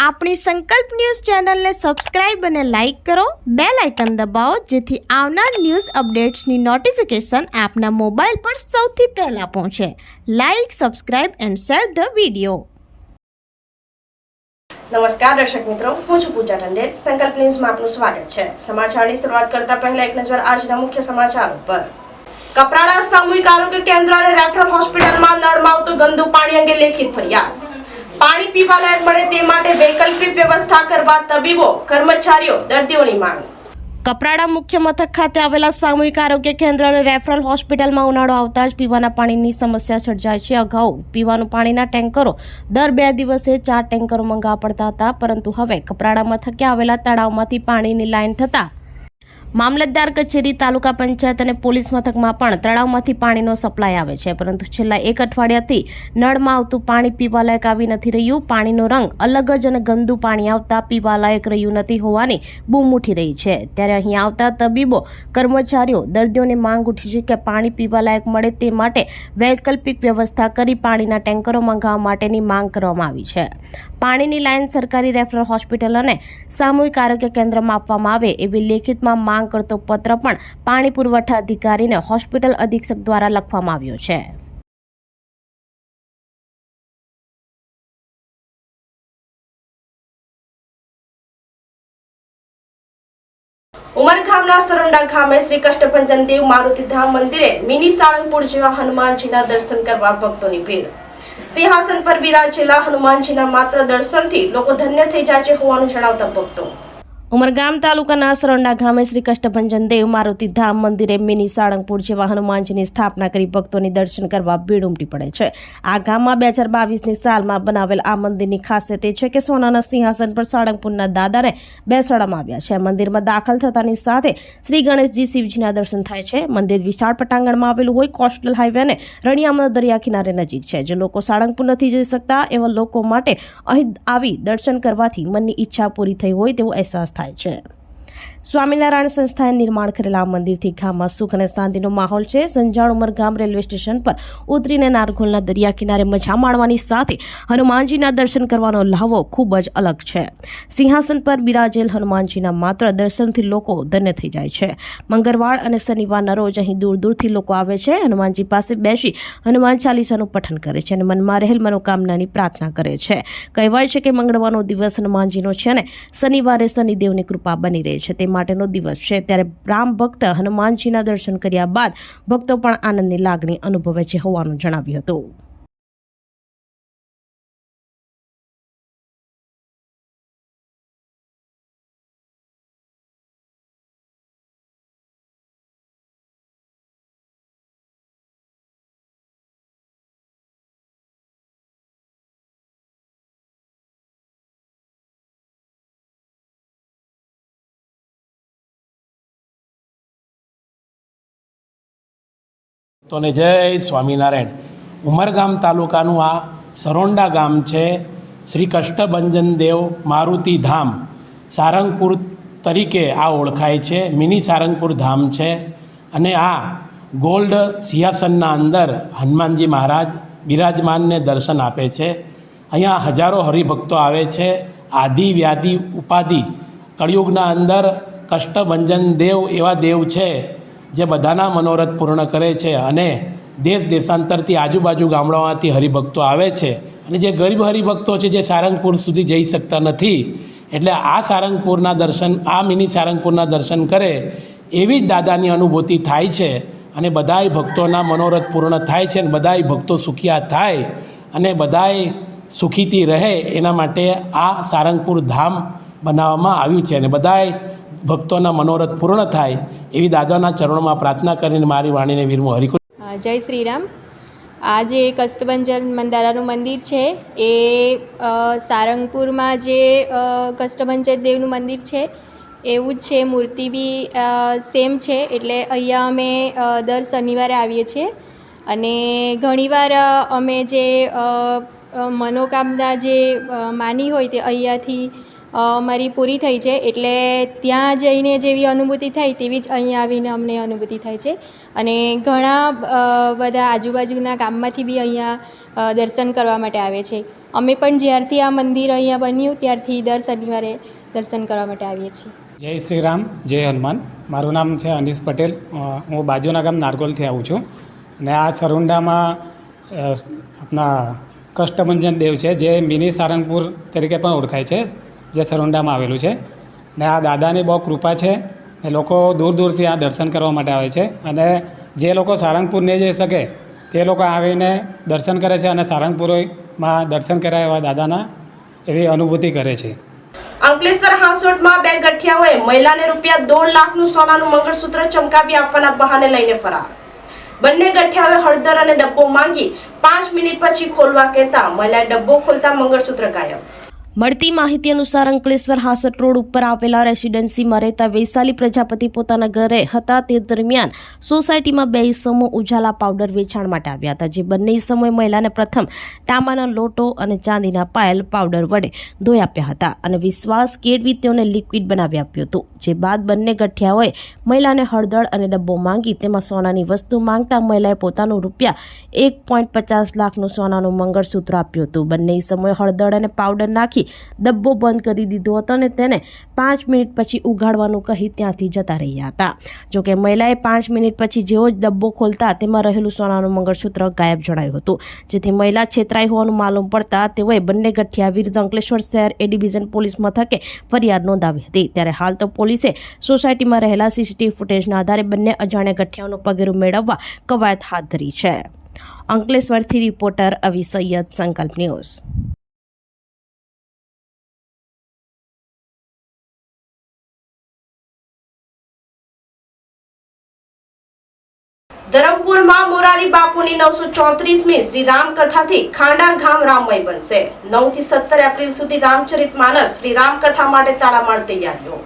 આપણી સંકલ્પ ન્યૂઝ ચેનલને સબસ્ક્રાઇબ અને લાઇક કરો, બેલ આઇકન દબાવો જેથી આવનાર ન્યૂઝ અપડેટ્સની નોટિફિકેશન આપના મોબાઈલ પર સૌથી પહેલા પહોંચે. Like, subscribe and share the video. નમસ્કાર દર્શક મિત્રો, હું છું પૂજા ટંડેલ. સંકલ્પ ન્યૂઝમાં આપનું સ્વાગત છે. સમાચારની શરૂઆત કરતા પહેલા એક નજર આજના મુખ્ય સમાચારો પર. કપરાડા સામૂહિક આરોગ્ય કેન્દ્ર અને રેફરલ હોસ્પિટલમાં નળમાં આવતું ગંદુ પાણી અંગે લેખિત ફરિયાદ. પાણી પીવા લાયક મળે તે માટે વૈકલ્પિક વ્યવસ્થા કરવા તબીબો, કર્મચારીઓ, દર્દીઓની માંગ. કપરાડા મુખ્ય મથક ખાતે આવેલા સામૂહિક આરોગ્ય કેન્દ્ર અને રેફરલ હોસ્પિટલમાં ઉનાળો આવતા જ પીવાના પાણીની સમસ્યા સર્જાય છે. અગાઉ પીવાનું પાણીના ટેન્કરો દર 2 દિવસે 4 ટેન્કરો મંગાવવા પડતા હતા, પરંતુ હવે કપરાડા મથકે આવેલા તળાવમાંથી પાણીની લાઈન થતા મામલતદાર કચેરી, તાલુકા પંચાયત અને પોલીસ મથકમાં પણ તળાવમાંથી પાણીનો સપ્લાય આવે છે, પરંતુ છેલ્લા 1 અઠવાડિયાથી નળમાં આવતું પાણી પીવાલાયક આવી નથી રહ્યું. પાણીનો રંગ અલગ જ અને ગંદુ પાણી આવતા પીવાલાયક રહ્યું નથી હોવાની બૂમ ઉઠી રહી છે. ત્યારે અહીં આવતા તબીબો, કર્મચારીઓ, દર્દીઓની માંગ ઉઠી છે કે પાણી પીવાલાયક મળે તે માટે વૈકલ્પિક વ્યવસ્થા કરી પાણીના ટેન્કરો મંગાવવા માટેની માંગ કરવામાં આવી છે. પાણીની લાઈન સરકારી રેફરલ હોસ્પિટલ અને સામૂહિક આરોગ્ય કેન્દ્રમાં આપવામાં આવે એવી લેખિતમાં માંગ કરતો પત્ર પણ પાણી પુરવઠા અધિકારીને હોસ્પિટલ અધિક્ષક દ્વારા લખવામાં આવ્યો છે. ઉમરગામના સરોંડા ગામે શ્રી કષ્ટભંજન દેવ મારુતિધામ મંદિરે મિની સાળંગપુર જેવા હનુમાનજીના દર્શન કરવા ભક્તોની ભીડ. સિંહાસન પર બિરાજેલા હનુમાનજીના માત્ર દર્શનથી લોકો ધન્ય થઈ જાય છે હોવાનું જણાવતા ભક્તો. ઉમરગામ તાલુકાના સરોંડા ગામે શ્રી કષ્ટભંજન દેવ મારુતિધામ મંદિરે મિની સાળંગપુર જેવા હનુમાનજીની સ્થાપના કરી ભક્તોની દર્શન કરવા ભીડ ઉમટી પડે છે. આ ગામમાં 2022ની સાલમાં બનાવેલ આ મંદિરની ખાસિયત એ છે કે સોનાના સિંહાસન પર સાળંગપુરના દાદાને બેસાડવામાં આવ્યા છે. મંદિરમાં દાખલ થતાની સાથે શ્રી ગણેશજી, શિવજીના દર્શન થાય છે. મંદિર વિશાળ પટાંગણમાં આવેલું હોય કોસ્ટલ હાઈવે અને રણિયામણા દરિયા કિનારે નજીક છે. જે લોકો સાળંગપુર નથી જઈ શકતા એવા લોકો માટે અહીં આવી દર્શન કરવાથી મનની ઈચ્છા પૂરી થઈ હોય તેવો અહેસાસ થાય છે. સ્વામિનારાયણ સંસ્થાએ નિર્માણ કરેલા આ મંદિરથી ગામમાં સુખ અને શાંતિનો માહોલ છે. સંજાણ ઉમરગામ રેલવે સ્ટેશન પર ઉતરીને નારગોલના દરિયા કિનારે મજા માણવાની સાથે હનુમાનજીના દર્શન કરવાનો લહાવો ખૂબ જ અલગ છે. સિંહાસન પર બિરાજેલ હનુમાનજીના માત્ર દર્શનથી લોકો ધન્ય થઈ જાય છે. મંગળવાર અને શનિવારના રોજ અહીં દૂર દૂરથી લોકો આવે છે. હનુમાનજી પાસે બેસી હનુમાન ચાલીસાનું પઠન કરે છે અને મનમાં રહેલ મનોકામનાની પ્રાર્થના કરે છે. કહેવાય છે કે મંગળવારનો દિવસ હનુમાનજીનો છે અને શનિવારે શનિદેવની કૃપા બની રહે છે તે માટેનો દિવસ છે. ત્યારે રામ ભક્ત હનુમાનજીના દર્શન કર્યા બાદ ભક્તો પણ આનંદની લાગણી અનુભવે છે હોવાનું જણાવ્યું હતું. તોને જય સ્વામિનારાયણ. ઉમરગામ તાલુકાનું આ સરોંડા ગામ છે. શ્રી કષ્ટભંજન દેવ મારુતિધામ સારંગપુર તરીકે આ ઓળખાય છે. મિની સારંગપુર ધામ છે અને આ ગોલ્ડ સિંહાસનના અંદર હનુમાનજી મહારાજ બિરાજમાનને દર્શન આપે છે. અહીંયા હજારો હરિભક્તો આવે છે. આદિ વ્યાધિ ઉપાધિ કળિયુગના અંદર કષ્ટભંજન દેવ એવા દેવ છે જે બધાના મનોરથ પૂર્ણ કરે છે અને દેશ દેશાંતરથી આજુબાજુ ગામડાઓમાંથી હરિભક્તો આવે છે. અને જે ગરીબ હરિભક્તો છે જે સારંગપુર સુધી જઈ શકતા નથી, એટલે આ સારંગપુરના દર્શન, આ મિની સારંગપુરના દર્શન કરે એવી જ દાદાની અનુભૂતિ થાય છે અને બધાય ભક્તોના મનોરથ પૂર્ણ થાય છે અને બધાય ભક્તો સુખિયા થાય અને બધાય સુખીથી રહે એના માટે આ સારંગપુર ધામ બનાવવામાં આવ્યું છે અને બધાય ભક્તોના મનોરથ પૂર્ણ થાય એવી દાદાના ચરણોમાં પ્રાર્થના કરીને મારી વાણીને વિરમો હરિકૃષ્ણ. જય શ્રી રામ. આ જે કષ્ટભંજન દાદાનું મંદિર છે એ સારંગપુરમાં જે કષ્ટભંજન દેવનું મંદિર છે એવું જ છે. મૂર્તિ બી સેમ છે. એટલે અહીંયા અમે દર શનિવારે આવીએ છીએ અને ઘણીવાર અમે જે મનોકામના જે માની હોય તે અહીંયાથી મારી પૂરી થઈ છે. એટલે ત્યાં જઈને જેવી અનુભૂતિ થાય તેવી જ અહીંયા આવીને અમને અનુભૂતિ થાય છે. અને ઘણા બધા આજુબાજુના ગામમાંથી બી અહીંયા દર્શન કરવા માટે આવે છે. અમે પણ જ્યારથી આ મંદિર અહીંયા બન્યું ત્યારથી દર શનિવારે દર્શન કરવા માટે આવીએ છીએ. જય શ્રી રામ, જય હનુમાન. મારું નામ છે અનીસ પટેલ. હું બાજુના ગામ નારગોલથી આવું છું અને આ સરુંડામાં આપણા કષ્ટભંજન દેવ છે જે મિની સારંગપુર તરીકે પણ ઓળખાય છે, જે સરુંડામાં આવેલું છે. ને આ દાદાની બહુ કૃપા છે. એ લોકો દૂર દૂરથી આ દર્શન કરવા માટે આવે છે અને જે લોકો સારંગપુર નહીં જઈ શકે તે લોકો આવીને દર્શન કરે છે અને સારંગપુરમાં દર્શન કર્યા એવા દાદાના એવી અનુભૂતિ કરે છે. અંકલેશ્વર હાંસોટમાં બે ગઠિયાઓએ મહિલાને રૂપિયા 2 લાખનું સોનાનું મંગળસૂત્ર ચમકાવી આપવાના બહાને લઈને ફરાર. બંને ગઠિયાઓએ હળદર અને ડબ્બો માંગી 5 મિનિટ પછી ખોલવા કહેતા મહિલાએ ડબ્બો ખોલતા મંગળસૂત્ર ગાયબ. મળતી માહિતી અનુસાર અંકલેશ્વર હાંસોટ રોડ ઉપર આવેલા રેસિડેન્સીમાં રહેતા વૈશાલી પ્રજાપતિ પોતાના ઘરે હતા. તે દરમિયાન સોસાયટીમાં બે ઈસમો ઉજાલા પાવડર વેચાણ માટે આવ્યા હતા. જે બંને ઈસમોએ મહિલાને પ્રથમ તાંબાના લોટો અને ચાંદીના પાયલ પાવડર વડે ધોઈ આપ્યા હતા અને વિશ્વાસ કેળવી તેઓને લિક્વિડ બનાવી આપ્યું હતું. જે બાદ બંને ગઠિયાઓએ મહિલાને હળદર અને ડબ્બો માંગી તેમાં સોનાની વસ્તુ માંગતા મહિલાએ પોતાનું રૂપિયા 1.50 લાખનું સોનાનું મંગળસૂત્ર આપ્યું હતું. બંને ઈસમોએ હળદર અને પાવડર નાખી ડબ્બો બંધ કરી દીધો હતો અને તેને 5 મિનિટ પછી ઉઘાડવાનું કહી ત્યાંથી જતા રહ્યા હતા. જોકે મહિલાએ 5 મિનિટ પછી જેવો જ ડબ્બો ખોલતા તેમાં રહેલું સોનાનું મંગળસૂત્ર ગાયબ જણાયું હતું. જેથી મહિલા છેતરાઈ હોવાનું માલુમ પડતા તેઓએ બંને ગઠિયા વિરુદ્ધ અંકલેશ્વર શહેર એ ડિવિઝન પોલીસ મથકે ફરિયાદ નોંધાવી હતી. ત્યારે હાલ તો પોલીસે સોસાયટીમાં રહેલા સીસીટીવી ફૂટેજના આધારે બંને અજાણ્યા ગઠિયાઓનું પગેરું મેળવવા કવાયત હાથ ધરી છે. અંકલેશ્વરથી રિપોર્ટર અવી સૈયદ, સંકલ્પ ન્યૂઝ. ધરમપુરમાં મોરારી બાપુની 934મી શ્રી રામ કથાથી ખાંડા ગામ રામમય બનશે. 9 થી 17 એપ્રિલ સુધી રામચરિતમાનસ શ્રી રામ કથા માટે તાળામાર તૈયારીઓ.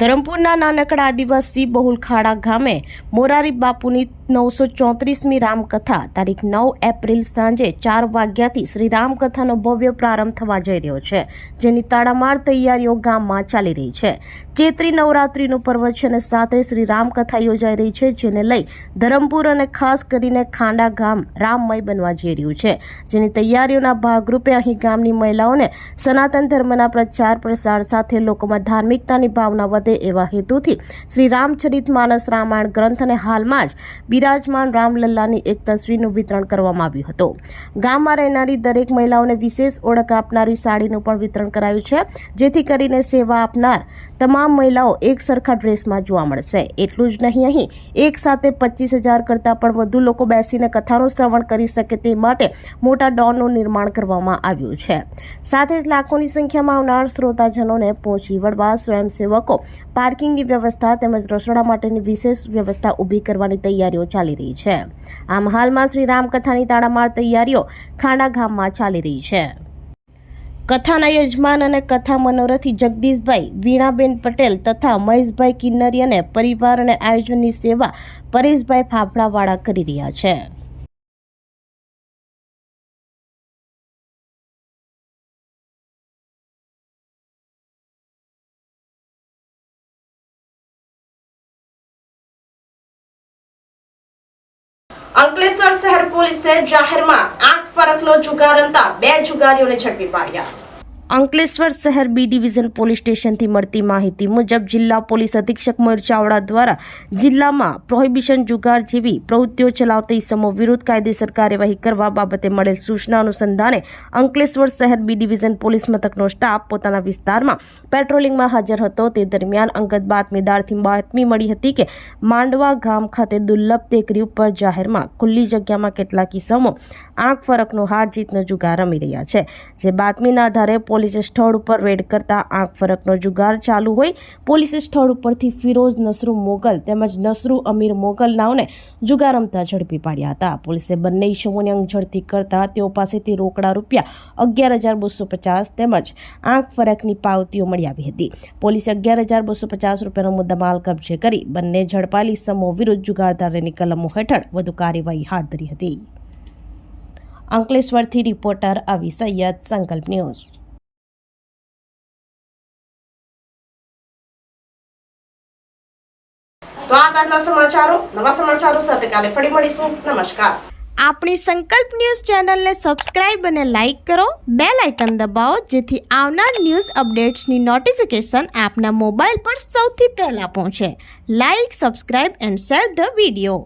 ધરમપુરના નાનકડા આદિવાસી બહુલ ખાડા ગામે મોરારી બાપુની 934મી રામકથા તારીખ 9 એપ્રિલ સાંજે 4 વાગ્યાથી શ્રી રામકથાનો ભવ્ય પ્રારંભ થવા જઈ રહ્યો છે, જેની તાળામાર તૈયારીઓ ગામમાં ચાલી રહી છે. ચૈત્રી નવરાત્રિનું પર્વ છે અને સાથે શ્રી રામકથા યોજાઈ રહી છે, જેને લઈ ધરમપુર અને ખાસ કરીને ખાંડા ગામ રામમય બનવા જઈ રહ્યું છે. જેની તૈયારીઓના ભાગરૂપે અહીં ગામની મહિલાઓને સનાતન ધર્મના પ્રચાર પ્રસાર સાથે લોકોમાં ધાર્મિકતાની ભાવના વધે એવા હેતુથી શ્રી રામચરિતમાનસ રામાયણ ગ્રંથ અને હાલમાં જ બિરાજમાન રામલલ્લાની એક તસવીરનું વિતરણ કરવામાં આવ્યું હતું. ગામમાં રહેનારી દરેક મહિલાઓને વિશેષ ઓળખ આપનારી સાડીનું પણ વિતરણ કરાયું છે, જેથી કરીને સેવા આપનાર તમામ મહિલાઓ એક સરખા ડ્રેસમાં જોવા મળશે. એટલું જ નહીં, અહીં એક સાથે 25,000 કરતાં પણ વધુ લોકો બેસીને કથાનું શ્રવણ કરી શકે તે માટે મોટા ડોનનું નિર્માણ કરવામાં આવ્યું છે. સાથે જ લાખોની સંખ્યામાં આવનાર શ્રોતાજનોને પહોંચી વળવા સ્વયંસેવકો, પાર્કિંગની વ્યવસ્થા તેમજ રસોડા માટેની વિશેષ વ્યવસ્થા ઊભી કરવાની તૈયારીઓ ચાલી રહી છે. આમ હાલમાં શ્રી રામકથાની તાળામાર તૈયારીઓ ખાંડા ગામમાં ચાલી રહી છે. કથાના યજમાન અને કથા મનોરથી જગદીશભાઈ, વીણાબેન પટેલ તથા મહેશભાઈ કિન્નરી અને પરિવાર અને આયોજનની સેવા પરેશભાઈ ફાફડાવાળા કરી રહ્યા છે. અંકલેશ્વર શહેર પોલીસે જાહેરમાં આંખ ફરકનો જુગાર રમતા 2 જુગારીઓને ઝડપી પાડ્યા. અંકલેશ્વર શહેર બી ડિવિઝન પોલીસ સ્ટેશનથી મળતી માહિતી મુજબ જિલ્લા પોલીસ અધિક્ષક મયુર ચાવડા દ્વારા જિલ્લામાં પ્રોહિબિશન જુગાર જેવી પ્રવૃત્તિઓ ચલાવતા ઇસમો વિરુદ્ધ કાયદેસર કાર્યવાહી કરવા બાબતે મળેલ સૂચના અનુસંધાને અંકલેશ્વર શહેર બી ડિવિઝન પોલીસ મથકનો સ્ટાફ પોતાના વિસ્તારમાં પેટ્રોલિંગમાં હાજર હતો. તે દરમિયાન અંગત બાતમીદારથી બાતમી મળી હતી કે માંડવા ગામ ખાતે દુર્લભ ટેકરી ઉપર જાહેરમાં ખુલ્લી જગ્યામાં કેટલાક ઇસમો આંખ ફરકનો હાર જીતનો જુગાર રમી રહ્યા છે. જે બાતમીના આધારે પોલીસે સ્થળ ઉપર રેડ કરતા આંખ ફરકનો જુગાર ચાલુ હોય પોલીસે સ્થળ ઉપરથી ફિરોઝ નસરુ મોગલ તેમજ નસરુ અમીર મોગલ નાવને જુગાર રમતા ઝડપી પાડ્યા હતા. પોલીસે બંને ઇસમોની અંગ ઝડપી કરતા તેઓ પાસેથી રોકડા રૂપિયા 11,250 તેમજ આંખ ફરકની પાવતીઓ મળી આવી હતી. પોલીસે 11,250 રૂપિયાનો મુદ્દામાલ કબજે કરી બંને ઝડપાયેલ ઇસમો વિરુદ્ધ જુગારધારાની કલમો હેઠળ વધુ કાર્યવાહી હાથ ધરી હતી. અંકલેશ્વરથી રિપોર્ટર અવી સૈયદ, સંકલ્પ ન્યૂઝ. તો આ આજના સમાચારો. નવા સમાચારો સાથે કાલે ફરી મળીશું. નમસ્કાર. આપણી સંકલ્પ ન્યૂઝ ચેનલને સબસ્ક્રાઇબ અને લાઇક કરો, બેલ આઇકન દબાવો જેથી આવનાર ન્યૂઝ અપડેટ્સની નોટિફિકેશન આપના મોબાઈલ પર સૌથી પહેલાં પહોંચે. Like, subscribe and share the video.